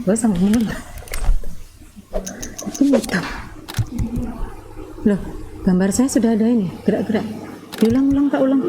Gue sama temen. Ini hitam. Loh, gambar saya sudah ada ini, gerak-gerak. Diulang-ulang, Pak, ulang.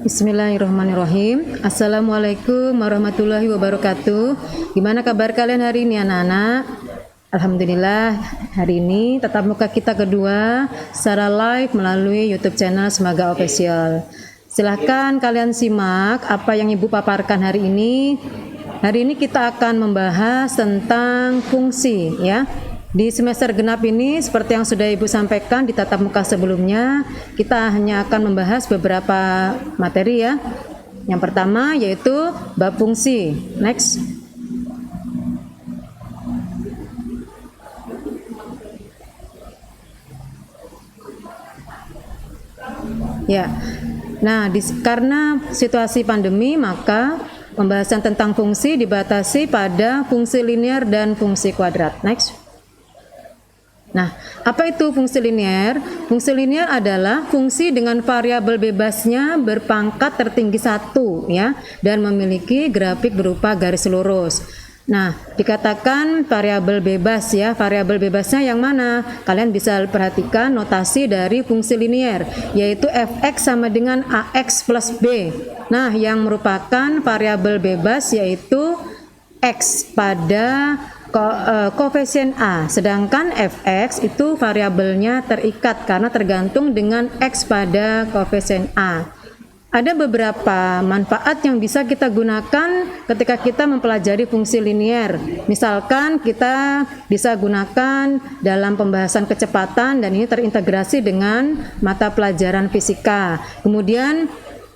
Bismillahirrahmanirrahim. Assalamualaikum warahmatullahi wabarakatuh. Gimana kabar kalian hari ini anak-anak? Alhamdulillah, hari ini tatap muka kita kedua secara live melalui YouTube channel Semaga Official. Silahkan kalian simak apa yang Ibu paparkan hari ini. Hari ini kita akan membahas tentang fungsi, ya. Di semester genap ini, seperti yang sudah Ibu sampaikan di tatap muka sebelumnya, kita hanya akan membahas beberapa materi, ya. Yang pertama yaitu bab fungsi. Next. Ya. Nah, karena situasi pandemi, maka pembahasan tentang fungsi dibatasi pada fungsi linear dan fungsi kuadrat. Next. Nah, apa itu fungsi linear? Fungsi linear adalah fungsi dengan variabel bebasnya berpangkat tertinggi 1, ya, dan memiliki grafik berupa garis lurus. Nah, dikatakan variabel bebas, ya. Variabel bebasnya yang mana? Kalian bisa perhatikan notasi dari fungsi linear, yaitu fx sama dengan ax plus b. Nah, yang merupakan variabel bebas yaitu x pada koefisien A, sedangkan fx itu variabelnya terikat karena tergantung dengan x pada koefisien A. Ada beberapa manfaat yang bisa kita gunakan ketika kita mempelajari fungsi linear. Misalkan kita bisa gunakan dalam pembahasan kecepatan dan ini terintegrasi dengan mata pelajaran fisika. Kemudian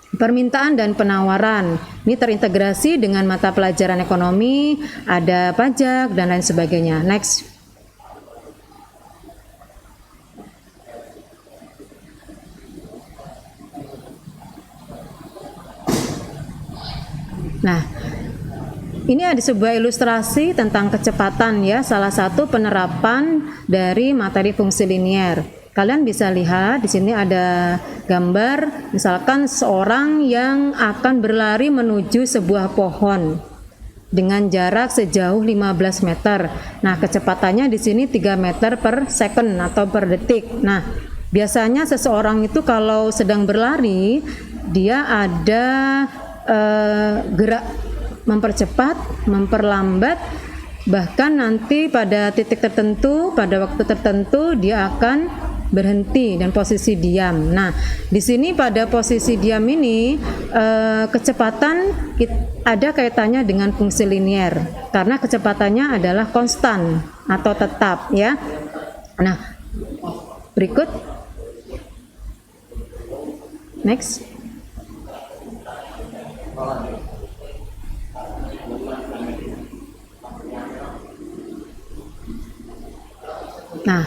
permintaan dan penawaran, ini terintegrasi dengan mata pelajaran ekonomi, ada pajak, dan lain sebagainya. Next. Nah, ini ada sebuah ilustrasi tentang kecepatan, ya, salah satu penerapan dari materi fungsi linear. Kalian bisa lihat di sini ada gambar, misalkan seorang yang akan berlari menuju sebuah pohon dengan jarak sejauh 15 meter. Nah, kecepatannya di sini 3 meter per second atau per detik. Nah, biasanya seseorang itu kalau sedang berlari, dia ada gerak mempercepat, memperlambat, bahkan nanti pada titik tertentu, pada waktu tertentu dia akan berhenti dan posisi diam. Nah, di sini pada posisi diam ini kecepatan ada kaitannya dengan fungsi linear karena kecepatannya adalah konstan atau tetap, ya. Nah, berikut. Next. Nah,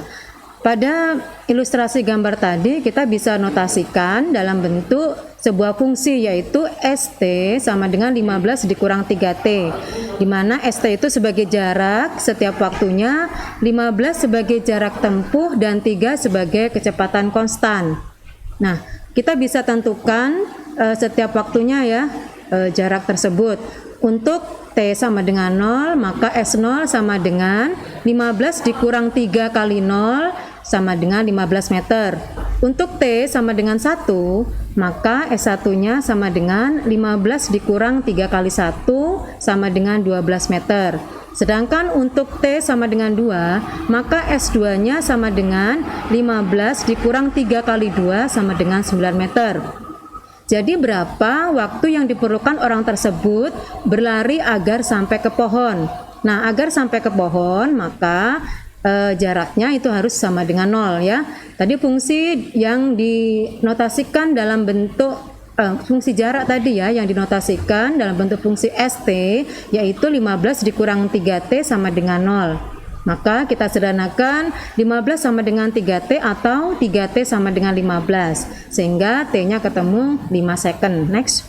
pada ilustrasi gambar tadi kita bisa notasikan dalam bentuk sebuah fungsi yaitu ST sama dengan 15 dikurang 3T, di mana ST itu sebagai jarak setiap waktunya, 15 sebagai jarak tempuh, dan 3 sebagai kecepatan konstan. Nah, kita bisa tentukan setiap waktunya, ya, jarak tersebut. Untuk T sama dengan 0, maka S0 sama dengan 15 dikurang 3 kali 0 sama dengan 15 meter. Untuk T sama dengan 1, maka S1-nya sama dengan 15 dikurang 3 kali 1 sama dengan 12 meter. Sedangkan untuk T sama dengan 2, maka S2-nya sama dengan 15 dikurang 3 kali 2 sama dengan 9 meter. Jadi berapa waktu yang diperlukan orang tersebut berlari agar sampai ke pohon. Nah, agar sampai ke pohon maka jaraknya itu harus sama dengan 0 ya. Tadi fungsi yang dinotasikan dalam bentuk fungsi jarak tadi ya, yang dinotasikan dalam bentuk fungsi ST yaitu 15 dikurang 3T sama dengan 0. Maka kita sederhanakan 15 sama dengan 3T atau 3T sama dengan 15 sehingga T-nya ketemu 5 second. Next.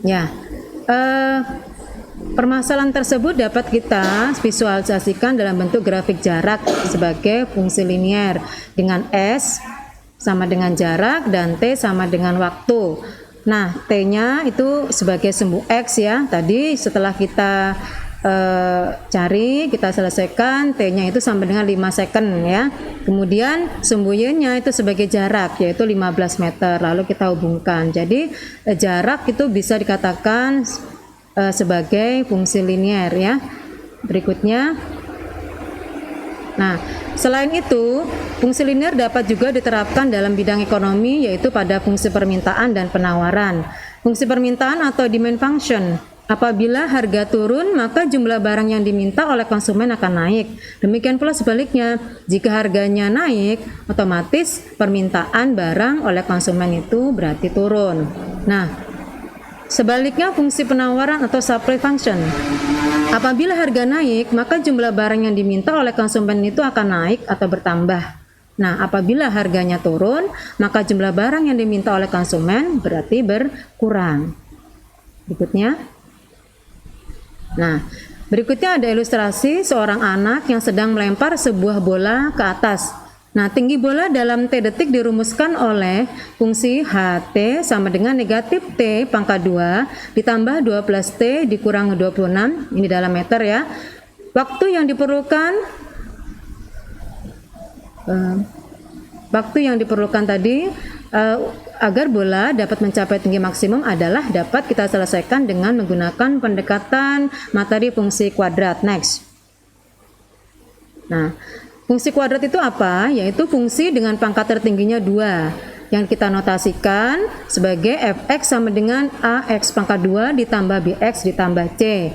Ya, permasalahan tersebut dapat kita visualisasikan dalam bentuk grafik jarak sebagai fungsi linear dengan S sama dengan jarak dan T sama dengan waktu. Nah, T-nya itu sebagai sumbu X ya. Tadi setelah kita kita selesaikan, T-nya itu sama dengan 5 second ya. Kemudian sumbu Y-nya itu sebagai jarak yaitu 15 meter. Lalu kita hubungkan. Jadi jarak itu bisa dikatakan sebagai fungsi linear ya. Berikutnya. Nah, selain itu, fungsi linear dapat juga diterapkan dalam bidang ekonomi yaitu pada fungsi permintaan dan penawaran. Fungsi permintaan atau demand function. Apabila harga turun, maka jumlah barang yang diminta oleh konsumen akan naik. Demikian pula sebaliknya, jika harganya naik, otomatis permintaan barang oleh konsumen itu berarti turun. Nah, sebaliknya fungsi penawaran atau supply function. Apabila harga naik, maka jumlah barang yang diminta oleh konsumen itu akan naik atau bertambah. Nah, apabila harganya turun, maka jumlah barang yang diminta oleh konsumen berarti berkurang. Berikutnya. Nah, berikutnya ada ilustrasi seorang anak yang sedang melempar sebuah bola ke atas. Nah, tinggi bola dalam T detik dirumuskan oleh fungsi HT sama dengan negatif T pangkat 2 ditambah 12 T dikurang 26, ini dalam meter ya. Waktu yang diperlukan tadi agar bola dapat mencapai tinggi maksimum adalah dapat kita selesaikan dengan menggunakan pendekatan materi fungsi kuadrat. Next. Nah, fungsi kuadrat itu apa? Yaitu fungsi dengan pangkat tertingginya 2 yang kita notasikan sebagai fx sama dengan ax pangkat 2 ditambah bx ditambah c,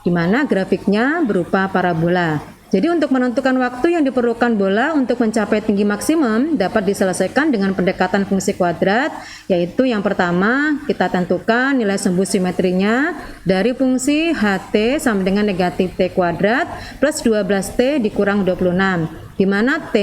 di mana grafiknya berupa parabola. Jadi untuk menentukan waktu yang diperlukan bola untuk mencapai tinggi maksimum dapat diselesaikan dengan pendekatan fungsi kuadrat, yaitu yang pertama kita tentukan nilai sumbu simetrinya dari fungsi HT sama dengan negatif T kuadrat plus 12T dikurang 26, di mana T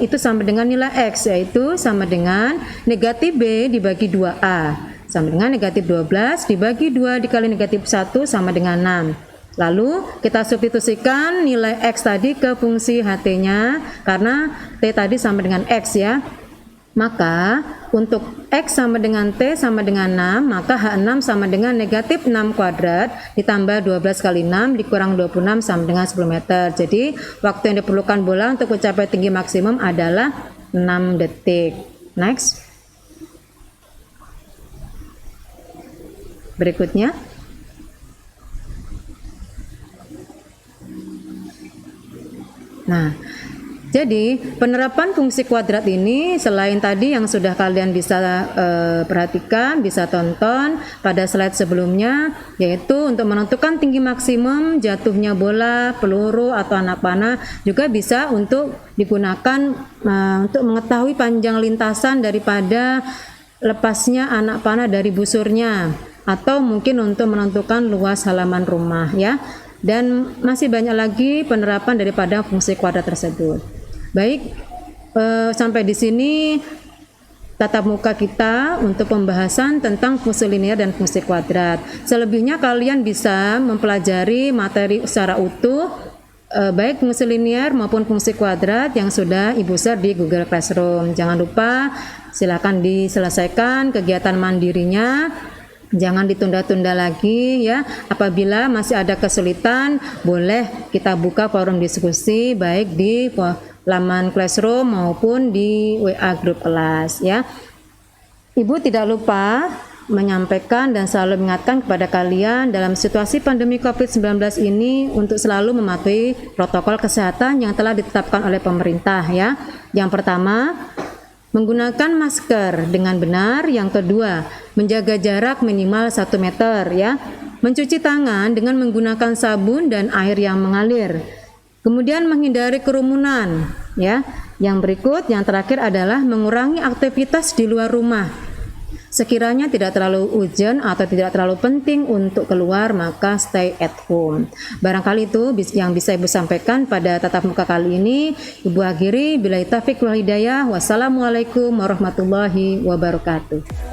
itu sama dengan nilai X yaitu sama dengan negatif B dibagi 2A sama dengan negatif 12 dibagi 2 dikali negatif 1 sama dengan 6. Lalu kita substitusikan nilai X tadi ke fungsi HT-nya karena T tadi sama dengan X ya. Maka untuk X sama dengan T sama dengan 6, maka H6 sama dengan negatif 6 kuadrat ditambah 12 kali 6 dikurang 26 sama dengan 10 meter. Jadi waktu yang diperlukan bola untuk mencapai tinggi maksimum adalah 6 detik. Next. Berikutnya. Nah, jadi penerapan fungsi kuadrat ini selain tadi yang sudah kalian bisa perhatikan, bisa tonton pada slide sebelumnya, yaitu untuk menentukan tinggi maksimum jatuhnya bola, peluru atau anak panah, juga bisa untuk digunakan untuk mengetahui panjang lintasan daripada lepasnya anak panah dari busurnya, atau mungkin untuk menentukan luas halaman rumah ya. Dan masih banyak lagi penerapan daripada fungsi kuadrat tersebut. Baik, sampai di sini tatap muka kita untuk pembahasan tentang fungsi linear dan fungsi kuadrat. Selebihnya kalian bisa mempelajari materi secara utuh, baik fungsi linear maupun fungsi kuadrat yang sudah Ibu share di Google Classroom. Jangan lupa silakan diselesaikan kegiatan mandirinya. Jangan ditunda-tunda lagi ya. Apabila masih ada kesulitan, boleh kita buka forum diskusi baik di laman Classroom maupun di WA grup kelas ya. Ibu tidak lupa menyampaikan dan selalu mengingatkan kepada kalian dalam situasi pandemi COVID-19 ini untuk selalu mematuhi protokol kesehatan yang telah ditetapkan oleh pemerintah ya. Yang pertama, menggunakan masker dengan benar. Yang kedua, menjaga jarak minimal 1 meter ya. Mencuci tangan dengan menggunakan sabun dan air yang mengalir. Kemudian menghindari kerumunan ya. Yang berikut, yang terakhir adalah mengurangi aktivitas di luar rumah. Sekiranya tidak terlalu urgent atau tidak terlalu penting untuk keluar, maka stay at home. Barangkali itu yang bisa Ibu sampaikan pada tatap muka kali ini. Ibu akhiri, billahi taufiq wal hidayah. Wassalamualaikum warahmatullahi wabarakatuh.